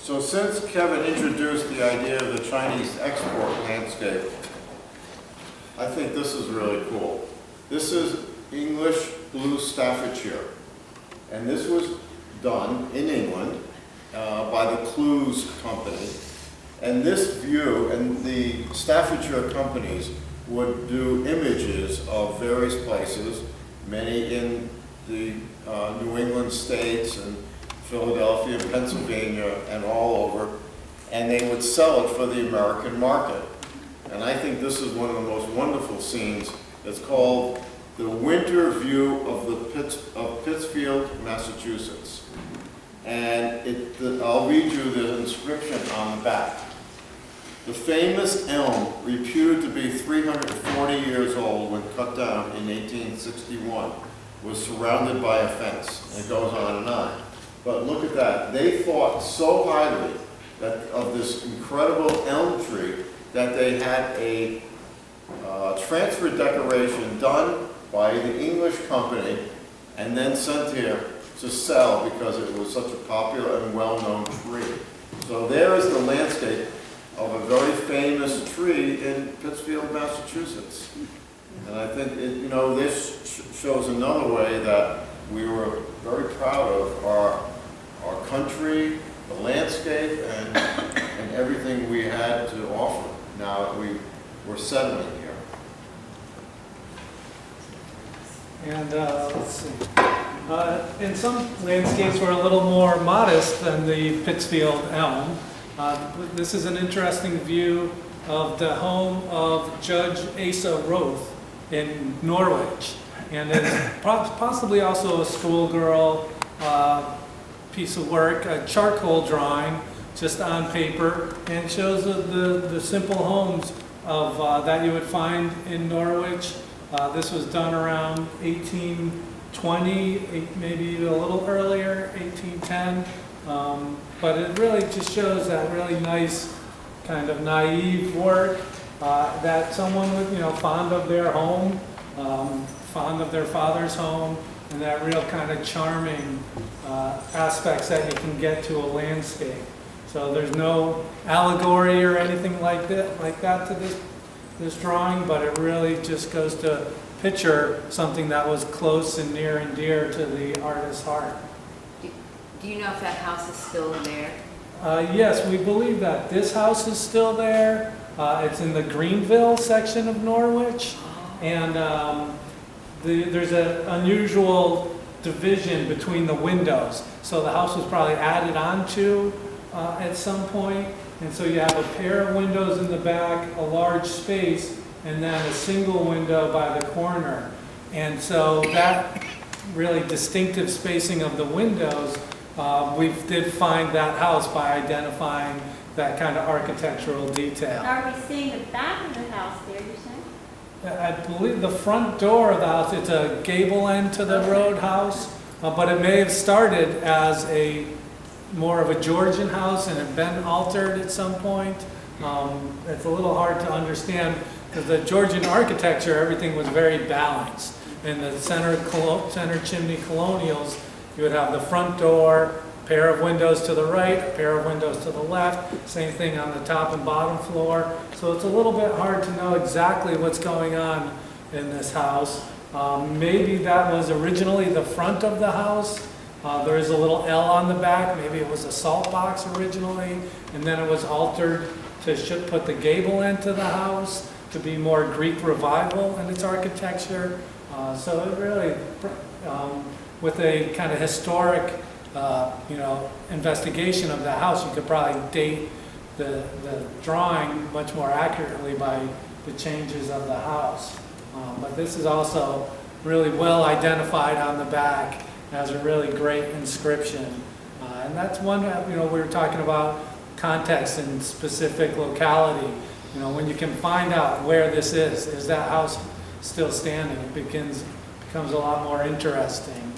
So since Kevin introduced the idea of the Chinese export landscape, I think this is really cool. This is English blue Staffordshire, and this was done in England by the Clues Company. And this view, and the Staffordshire companies would do images of various places, many in the New England states and Philadelphia, Pennsylvania, and all over, and they would sell it for the American market. And I think this is one of the most wonderful scenes. It's called The Winter View of Pittsfield, Massachusetts. And I'll read you the inscription on the back. The famous elm, reputed to be 340 years old when cut down in 1861, was surrounded by a fence. And it goes on and on. But look at that. They thought so highly of this incredible elm tree that they had a transfer decoration done by the English company and then sent here to sell because it was such a popular and well-known tree. So there is the landscape of a very famous tree in Pittsfield, Massachusetts. And I think this shows another way that we were very proud of our country, the landscape, and everything we had to offer. Now that we were settling here. And let's see. And some landscapes were a little more modest than the Pittsfield elm. This is an interesting view of the home of Judge Asa Roth in Norwich. And it's possibly also a schoolgirl piece of work, a charcoal drawing just on paper, and shows the simple homes of that you would find in Norwich. This was done around 1820, maybe a little earlier, 1810. But it really just shows that really nice kind of naive work that someone would, fond of their home, fond of their father's home, and that real kind of charming aspects that you can get to a landscape. So there's no allegory or anything like that to this drawing, but it really just goes to picture something that was close and near and dear to the artist's heart. Do you know if that house is still there? Yes, we believe that this house is still there. It's in the Greenville section of Norwich, and there's an unusual division between the windows. So the house was probably added onto at some point, and so you have a pair of windows in the back, a large space, and then a single window by the corner. And so that really distinctive spacing of the windows, we did find that house by identifying that kind of architectural detail. Are we seeing the back of the house there, you're saying? I believe the front door of the house, it's a gable end to the road house, but it may have started as more of a Georgian house and had been altered at some point. It's a little hard to understand because the Georgian architecture, everything was very balanced. In the center chimney colonials, you would have the front door, a pair of windows to the right, a pair of windows to the left, same thing on the top and bottom floor. So it's a little bit hard to know exactly what's going on in this house. Maybe that was originally the front of the house. There is a little L on the back. Maybe it was a salt box originally, and then it was altered to put the gable end to the house to be more Greek revival in its architecture. So it really, with a kind of historic, investigation of the house, you could probably date the drawing much more accurately by the changes of the house. But this is also really well identified on the back as a really great inscription. And that's one that, we were talking about context and specific locality. When you can find out where this is that house still standing? It becomes a lot more interesting.